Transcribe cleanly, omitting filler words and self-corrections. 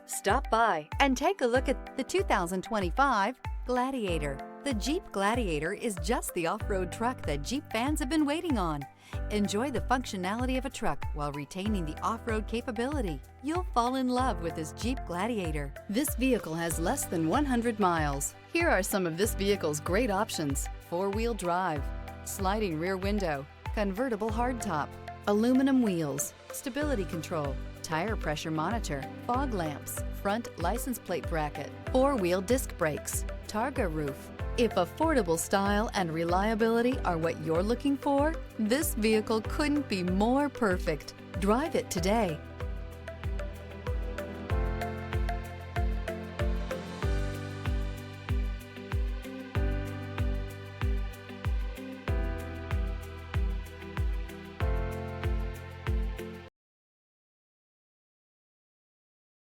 Stop by and take a look at the 2025 Gladiator. The Jeep Gladiator is just the off-road truck that Jeep fans have been waiting on. Enjoy the functionality of a truck while retaining the off-road capability. You'll fall in love with this Jeep Gladiator. This vehicle has less than 100 miles. Here are some of this vehicle's great options: four-wheel drive, sliding rear window, convertible hardtop, aluminum wheels, stability control, tire pressure monitor, fog lamps, front license plate bracket, four-wheel disc brakes, targa roof. If affordable style and reliability are what you're looking for, this vehicle couldn't be more perfect. Drive it today.